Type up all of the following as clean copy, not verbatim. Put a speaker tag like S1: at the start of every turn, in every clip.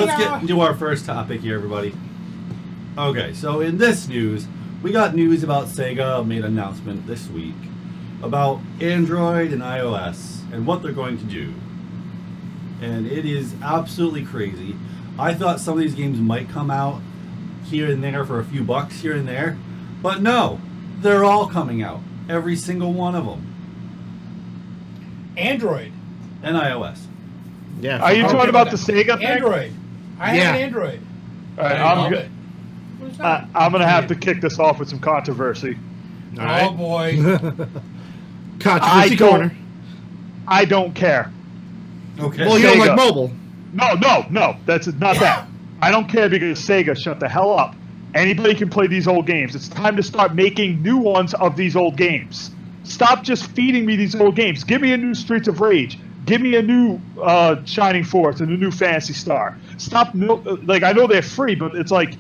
S1: let's get into our first topic here, everybody. Okay, so in this news, we got news about Sega made an announcement this week about Android and iOS and what they're going to do. And it is absolutely crazy. I thought some of these games might come out here and there for a few bucks here and there, but no, they're all coming out. Every single one of them.
S2: Android.
S1: And iOS.
S3: Yeah.
S4: Are you talking about the Sega thing?
S2: Android. I have an Android.
S4: All right, I'm going to have to kick this off with some controversy.
S3: All right.
S2: Oh, boy.
S3: Controversy corner.
S4: I don't care.
S1: Okay.
S3: Well, you don't like mobile.
S4: No. That's not that. I don't care because Sega shut the hell up. Anybody can play these old games. It's time to start making new ones of these old games. Stop just feeding me these old games. Give me a new Streets of Rage. Give me a new Shining Force and a new Phantasy Star. Stop, like, I know they're free, but it's like,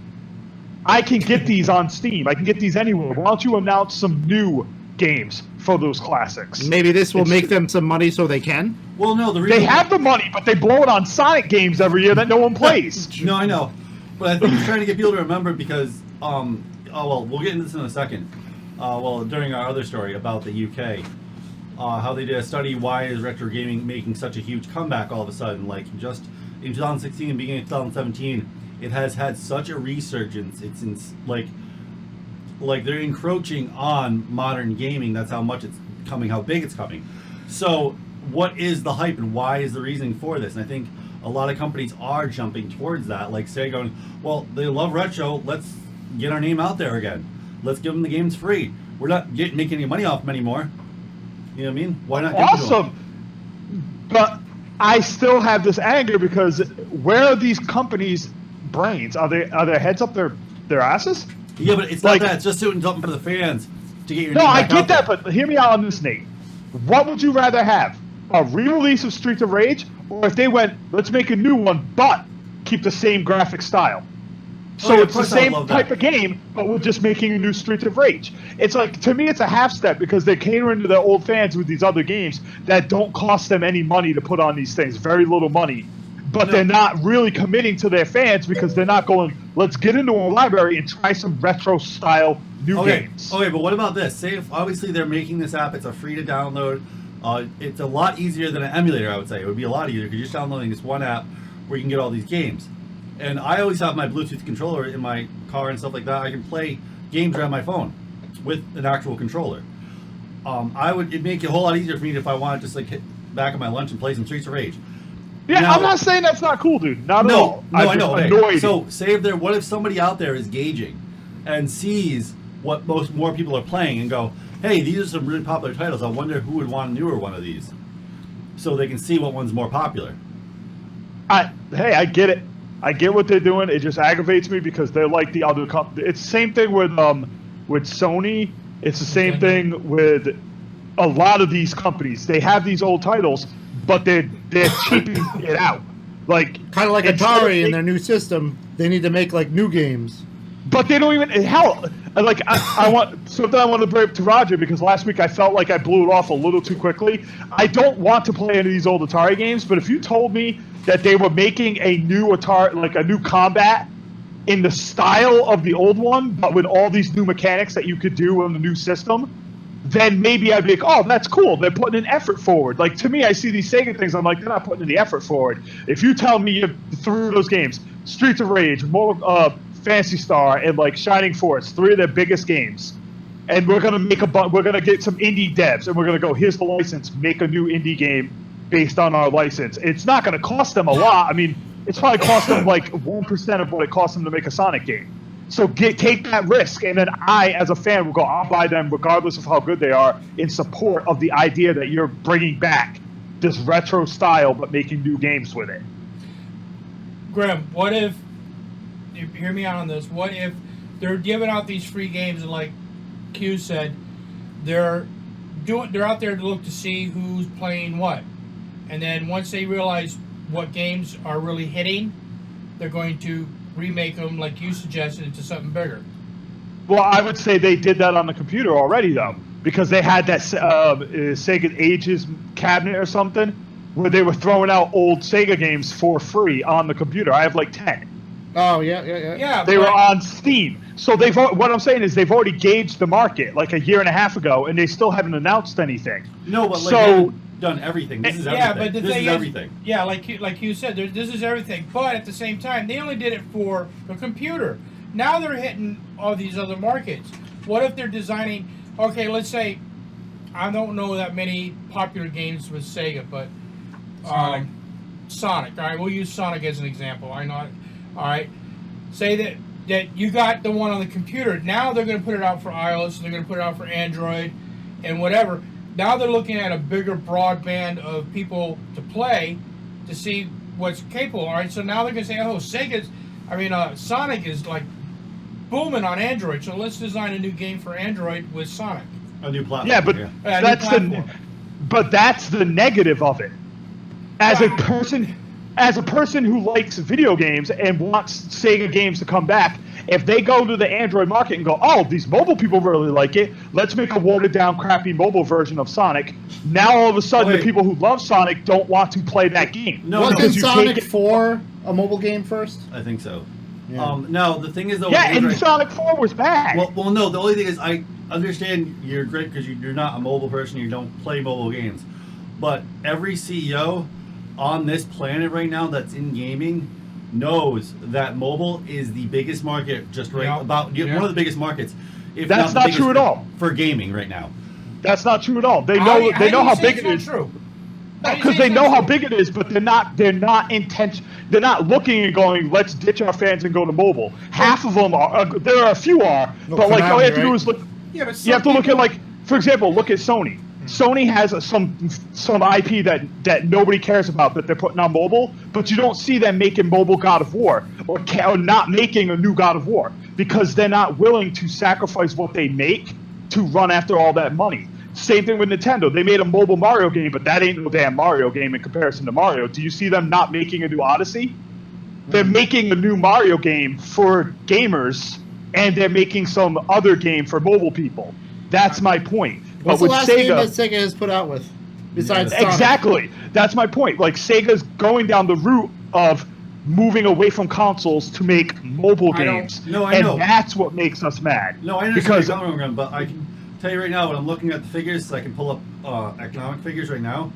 S4: I can get these on Steam. I can get these anywhere. Why don't you announce some new games for those classics?
S3: Maybe this will make them some money so they can.
S1: Well, no, the reason
S4: they have the money, but they blow it on Sonic games every year that no one plays.
S1: No, I know, but I think he's trying to get people to remember because, oh well, we'll get into this in a second. During our other story about the UK, how they did a study why is retro gaming making such a huge comeback all of a sudden? Like just in 2016 and beginning of 2017, it has had such a resurgence. It's like they're encroaching on modern gaming. That's how much it's coming, how big it's coming. So what is the hype and why is the reasoning for this? And I think a lot of companies are jumping towards that, like Sega going, well, they love retro, let's get our name out there again. Let's give them the games free. We're not making any money off them anymore. You know what I mean? Why not?
S4: Awesome. But I still have this anger because where are these companies' brains? Are their heads up their asses?
S1: Yeah, but it's not that. It's just doing something for the fans to get your name
S4: I
S1: back
S4: get
S1: out
S4: that,
S1: there.
S4: but hear me out on this, Nate. What would you rather have? A re-release of Streets of Rage, or if they went, let's make a new one, but keep the same graphic style? So it's the same type of game, but we're just making a new Streets of Rage. It's like, to me, it's a half step because they're catering to their old fans with these other games that don't cost them any money to put on these things, very little money. But they're not really committing to their fans because they're not going, let's get into a library and try some retro-style new games.
S1: Okay, but what about this? Say if obviously they're making this app, it's a free to download. It's a lot easier than an emulator, I would say. It would be a lot easier because you're just downloading this one app where you can get all these games. And I always have my Bluetooth controller in my car and stuff like that. I can play games around my phone with an actual controller. It'd make it a whole lot easier for me if I wanted to just like hit back at my lunch and play some Streets of Rage.
S4: Yeah, now, I'm not saying that's not cool, dude. Not at all.
S1: No, I know.
S4: Annoyed.
S1: So, what if somebody out there is gauging and sees what more people are playing and go, hey, these are some really popular titles. I wonder who would want a newer one of these. So they can see what one's more popular.
S4: I get it. I get what they're doing. It just aggravates me because they're like the other company. It's the same thing with Sony. It's the same thing with a lot of these companies. They have these old titles, but they're cheaping it out. Like
S3: kind of like Atari in their new system. They need to make like new games.
S4: But they don't even like I want something I want to bring up to Roger because last week I felt like I blew it off a little too quickly. I don't want to play any of these old Atari games, but if you told me that they were making a new Atari, like a new combat in the style of the old one, but with all these new mechanics that you could do on the new system, then maybe I'd be like, oh, that's cool. They're putting an effort forward. Like, to me, I see these Sega things, I'm like, they're not putting any effort forward. If you tell me you threw those games, Streets of Rage, Phantasy Star, and like Shining Force, 3 of their biggest games, and we're gonna get some indie devs, and we're gonna go, here's the license, make a new indie game based on our license. It's not gonna cost them a lot. I mean, it's probably cost them like 1% of what it cost them to make a Sonic game. So take that risk, and then I, as a fan, will go, I'll buy them regardless of how good they are in support of the idea that you're bringing back this retro style but making new games with it.
S2: Grim, what if, hear me out on this, what if they're giving out these free games and like Q said, they're out there to look to see who's playing what. And then once they realize what games are really hitting, they're going to remake them, like you suggested, into something bigger.
S4: Well, I would say they did that on the computer already, though, because they had that Sega Ages cabinet or something where they were throwing out old Sega games for free on the computer. I have like 10.
S3: Oh yeah.
S2: Yeah,
S4: They were on Steam. So what I'm saying is they've already gauged the market like a year and a half ago, and they still haven't announced anything.
S1: No, but like,
S4: So-
S1: they haven't done everything. This is everything.
S2: Yeah, but the
S1: this
S2: thing
S1: is everything.
S2: Yeah, like you said, this is everything. But at the same time, they only did it for the computer. Now they're hitting all these other markets. What if they're designing? Okay, let's say I don't know that many popular games with Sega, but Sonic. All right, we'll use Sonic as an example. I know. All right, say that you got the one on the computer. Now they're going to put it out for iOS. They're going to put it out for Android, and whatever. Now they're looking at a bigger broadband of people to play to see what's capable. All right, so now they're going to say, oh, Sonic is like booming on Android, so let's design a new game for Android with Sonic.
S1: A new platform.
S4: Yeah, but that's the negative of it. As a person who likes video games and wants Sega games to come back, if they go to the Android market and go, oh, these mobile people really like it, let's make a watered-down, crappy mobile version of Sonic. Now all of a sudden, the people who love Sonic don't want to play that game.
S1: No,
S3: Wasn't Sonic 4 a mobile game first?
S1: I think so.
S3: Yeah.
S1: No, the thing is though.
S4: Yeah, and Sonic 4 was bad.
S1: Well, no. The only thing is, I understand you're great because you're not a mobile person. You don't play mobile games, but every CEO on this planet right now that's in gaming knows that mobile is the biggest market. Just right about one of the biggest markets. If
S4: that's
S1: not
S4: not true at all
S1: for gaming right now.
S4: That's not true at all. They know how big it is.
S2: True.
S4: Because they know how big it is, but they're not looking and going, let's ditch our fans and go to mobile. Half of them are. There are a few are, but like all you have to do is look.
S5: Yeah, but
S4: You have to look at, like, for example, look at Sony. Sony has some IP that nobody cares about that they're putting on mobile, but you don't see them making mobile God of War or not making a new God of War because they're not willing to sacrifice what they make to run after all that money. Same thing with Nintendo. They made a mobile Mario game, but that ain't no damn Mario game in comparison to Mario. Do you see them not making a new Odyssey? They're making a new Mario game for gamers, and they're making some other game for mobile people. That's my point.
S3: What's
S4: but
S3: the
S4: with
S3: last game that Sega has put out with? Besides Sonic?
S4: Exactly. That's my point. Like, Sega's going down the route of moving away from consoles to make mobile games.
S1: No, I
S4: and
S1: know.
S4: that's what makes us mad.
S1: No, I understand where you're coming from, but I can tell you right now when I'm looking at the figures, so I can pull up economic figures right now.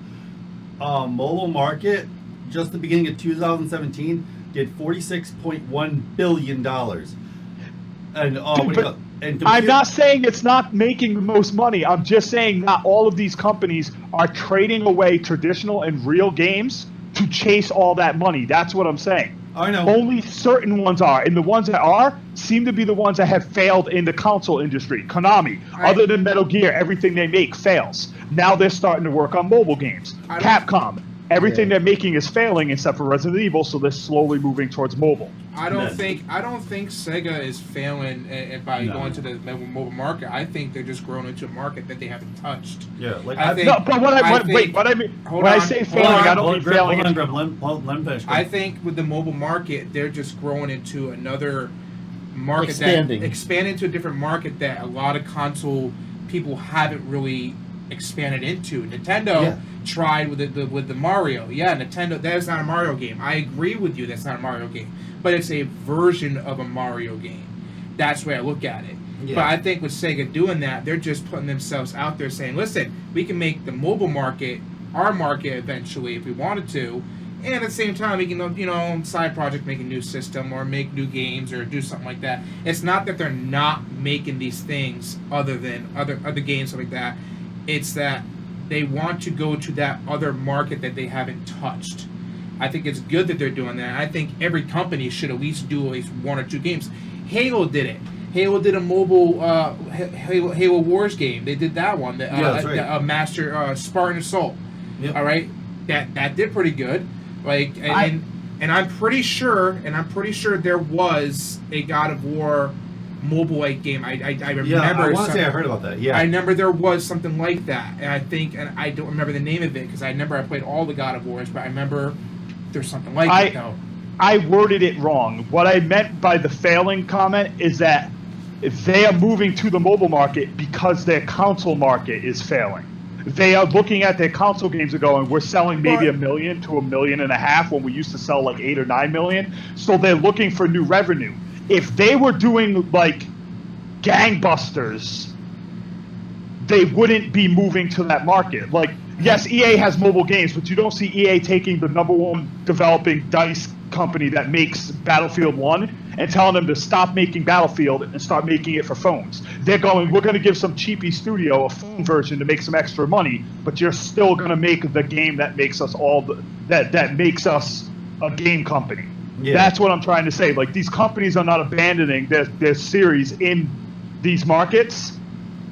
S1: Mobile market, just the beginning of 2017, did $46.1 billion. And
S4: I'm not saying it's not making the most money. I'm just saying not all of these companies are trading away traditional and real games to chase all that money. That's what I'm saying.
S1: I know.
S4: Only certain ones are, and the ones that are seem to be the ones that have failed in the console industry. Konami, other than Metal Gear, everything they make fails. Now they're starting to work on mobile games. Capcom, everything they're making is failing except for Resident Evil, so they're slowly moving towards mobile.
S5: I don't think Sega is failing by going to the mobile market. I think they're just growing into a market that they haven't touched.
S1: Yeah, like
S5: I think,
S4: no, but what I mean when I say failing, I don't mean failing.
S5: I think with the mobile market, they're just growing into another market expanding into a different market that a lot of console people haven't really expanded into. Nintendo tried with the Mario. Yeah, Nintendo, that is not a Mario game. I agree with you, that's not a Mario game. But it's a version of a Mario game. That's the way I look at it. Yeah. But I think with Sega doing that, they're just putting themselves out there saying, listen, we can make the mobile market our market eventually if we wanted to. And at the same time, we can, side project, make a new system or make new games or do something like that. It's not that they're not making these things other than other games, something like that. It's that they want to go to that other market that they haven't touched. I think it's good that they're doing that. I think every company should at least do at least one or two games. Halo did it. Halo did a mobile Halo Wars game. They did that one.
S1: That's right.
S5: Master Spartan Assault.
S1: Yep.
S5: All right, that did pretty good. Like, and I'm pretty sure there was a God of War mobile game. I remember.
S1: Yeah, I want to say I heard about that. Yeah,
S5: I remember there was something like that, and I don't remember the name of it because I played all the God of Wars, but I remember there's something like it though.
S4: I worded it wrong. What I meant by the failing comment is that they are moving to the mobile market because their console market is failing. they are looking at their console games and going, we're selling maybe 1 million to 1.5 million when we used to sell like 8 or 9 million. So they're looking for new revenue. If they were doing like gangbusters, they wouldn't be moving to that market. Like, yes, EA has mobile games, but you don't see EA taking the #1 developing DICE company that makes Battlefield 1 and telling them to stop making Battlefield and start making it for phones. They're going, we're going to give some cheapy studio a phone version to make some extra money, but you're still going to make the game that makes us that makes us a game company. Yeah. That's what I'm trying to say. Like, these companies are not abandoning their series in these markets,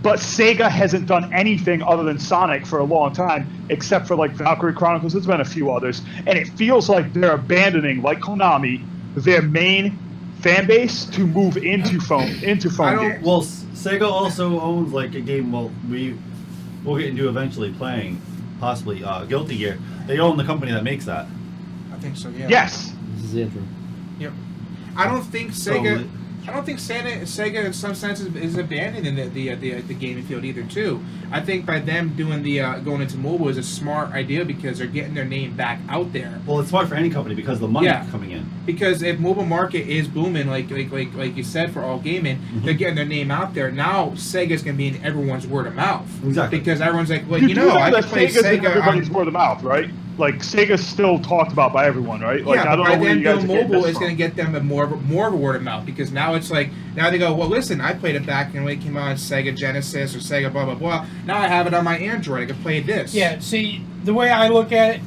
S4: but Sega hasn't done anything other than Sonic for a long time, except for like Valkyrie Chronicles. There's been a few others, and it feels like they're abandoning, like Konami, their main fan base to move into phone games.
S1: Well, Sega also owns like a game. Well, we'll get into eventually playing, possibly Guilty Gear. They own the company that makes that.
S5: I think so. Yeah.
S4: Yes.
S3: This is the intro.
S5: Yep. I don't think Sega. I don't think Sega, in some senses, is abandoning the gaming field either. Too, I think by them doing the going into mobile is a smart idea because they're getting their name back out there.
S1: Well, it's smart for any company because the money coming in.
S5: Because if mobile market is booming, like you said, for all gaming, they're getting their name out there. Now Sega's gonna be in everyone's word of mouth.
S1: Exactly.
S5: Because everyone's like, well,
S4: you know, I
S5: can play
S4: Sega's
S5: Sega
S4: in everybody's word of mouth, right? Like, Sega's still talked about by everyone, right? Like,
S5: yeah,
S4: I don't
S5: but
S4: know where you guys
S5: then mobile is
S4: going to
S5: get them more of a word of mouth because now it's like they go, well, listen, I played it back when it came out on Sega Genesis or Sega blah blah blah. Now I have it on my Android. I can play this.
S2: Yeah. See, the way I look at it,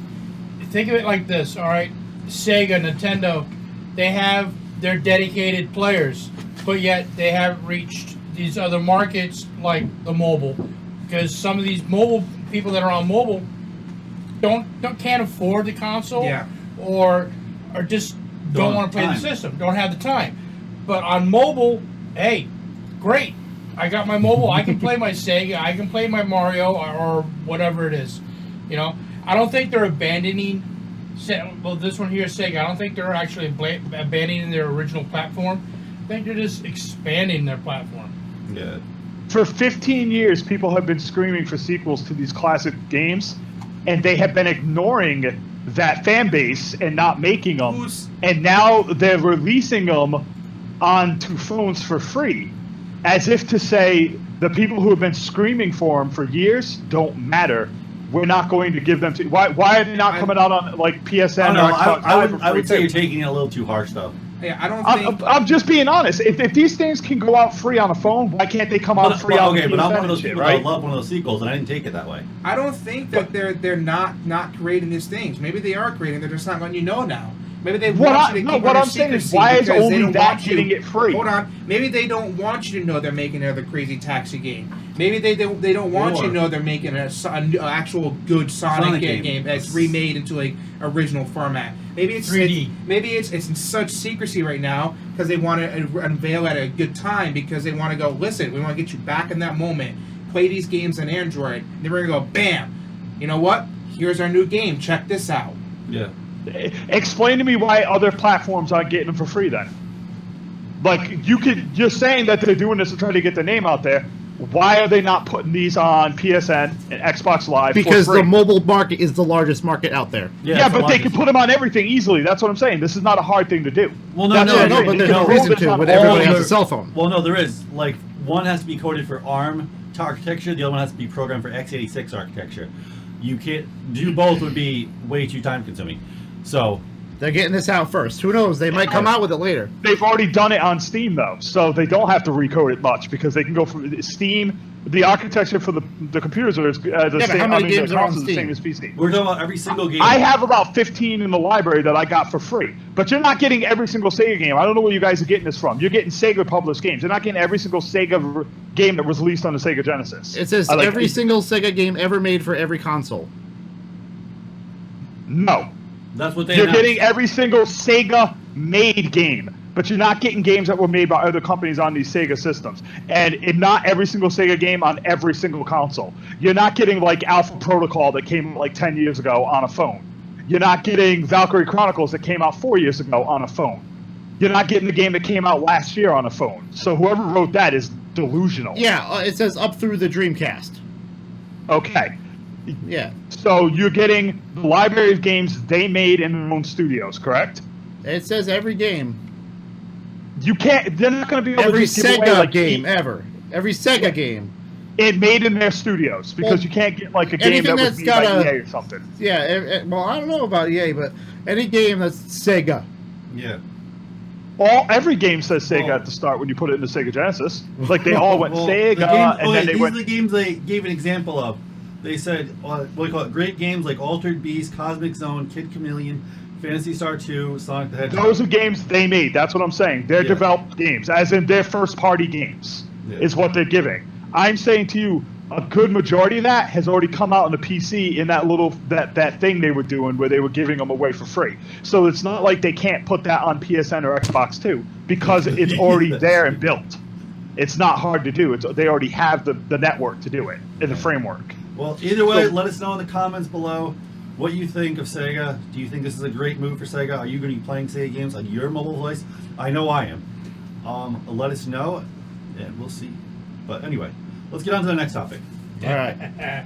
S2: think of it like this. All right, Sega, Nintendo, they have their dedicated players, but yet they haven't reached these other markets like the mobile, because some of these mobile people that are on mobile can't afford the console, or just don't want to play the system, don't have the time. But on mobile, hey, great! I got my mobile. I can play my Sega. I can play my Mario or whatever it is. You know, I don't think they're abandoning. Well, this one here, Sega. I don't think they're actually abandoning their original platform. I think they're just expanding their platform.
S1: Yeah.
S4: For 15 years, people have been screaming for sequels to these classic games, and they have been ignoring that fan base and not making them. And now they're releasing them onto phones for free, as if to say the people who have been screaming for them for years don't matter. We're not going to give them to. Why are they not coming out on like PSN or Xbox Live?
S1: I would say you're taking it a little too harsh, though.
S5: Yeah, I don't think.
S4: I'm just being honest. If these things can go out free on a phone, why can't they come out free on PSN?
S1: Okay, but I'm one of those people
S4: right?
S1: that love one of those sequels, and I didn't take it that way.
S5: I don't think that they're not creating these things. Maybe they are creating. They're just not letting you know now. Maybe they want you to keep
S4: what I'm saying is, why is only that getting it free?
S5: Hold on. Maybe they don't want you to know they're making another crazy taxi game. Maybe they don't want you to know they're making an actual good Sonic game that's remade into like original format. Maybe it's
S2: 3D.
S5: Maybe it's in such secrecy right now because they want to unveil at a good time because they want to go, listen, we want to get you back in that moment. Play these games on Android. And then we're gonna go, bam. You know what? Here's our new game. Check this out.
S1: Yeah.
S4: Explain to me why other platforms aren't getting them for free then. Like, you're saying that they're doing this to try to get their name out there. Why are they not putting these on PSN and Xbox Live
S3: because
S4: for free?
S3: The mobile market is the largest market out there.
S4: Yeah, but they can put them on everything easily. That's what I'm saying. This is not a hard thing to do.
S1: Well,
S3: but there's no reason to when everybody has a cell phone.
S1: Well, no, there is. Like, one has to be coded for ARM architecture. The other one has to be programmed for x86 architecture. You can't do both. Would be way too time consuming. So
S3: they're getting this out first. Who knows? They might come out with it later.
S4: They've already done it on Steam, though, so they don't have to recode it much because they can go from Steam. The architecture for the computers are the same.
S3: How many games are on
S4: the
S3: Steam?
S4: same as PC.
S1: We're talking about every single game.
S4: I have about 15 in the library that I got for free, but you're not getting every single Sega game. I don't know where you guys are getting this from. You're getting Sega published games. You're not getting every single Sega game that was released on the Sega Genesis.
S3: It says every single Sega game ever made for every console.
S4: No.
S1: That's what
S4: You're getting every single Sega Made game, but you're not getting games that were made by other companies on these Sega systems. And not every single Sega game on every single console. You're not getting like Alpha Protocol that came like 10 years ago on a phone. You're not getting Valkyrie Chronicles that came out 4 years ago on a phone. You're not getting the game that came out last year on a phone. So whoever wrote that is delusional.
S3: Yeah, it says up through the Dreamcast.
S4: Okay.
S3: Yeah.
S4: So you're getting the library of games they made in their own studios, correct?
S3: It says every game.
S4: You can't. They're not going to be able
S3: Every
S4: to just give away
S3: Sega
S4: like
S3: game ever. Every Sega game.
S4: it made in their studios because
S3: Well,
S4: you can't get like a game
S3: anything
S4: that was
S3: that's
S4: made
S3: got
S4: by
S3: a-
S4: EA or something.
S3: Yeah. Well, I don't know about EA, but any game that's Sega.
S1: Yeah.
S4: Every game says Sega
S1: Well-
S4: at the start when you put it in the Sega Genesis. Like they all went
S1: Well,
S4: Sega,
S1: the games,
S4: and then they
S1: these
S4: went.
S1: are the games they gave an example of. They said, what do you call it? Great games like Altered Beast, Cosmic Zone, Kid Chameleon, Phantasy Star 2, Sonic the Hedgehog.
S4: Those are games they made. That's what I'm saying. They're
S1: Yeah.
S4: developed games, as in their first party games,
S1: Yeah.
S4: is what they're giving. I'm saying to you, a good majority of that has already come out on the PC in that little that thing they were doing where they were giving them away for free. So it's not like they can't put that on PSN or Xbox too because it's already there and built. It's not hard to do. They already have the network to do it in the framework.
S1: Well, either way,
S4: So-
S1: let us know in the comments below what you think of Sega. Do you think this is a great move for Sega? Are you going to be playing Sega games on your mobile device? I know I am. Let us know, and we'll see. But anyway, let's get on to the next topic.
S3: All right.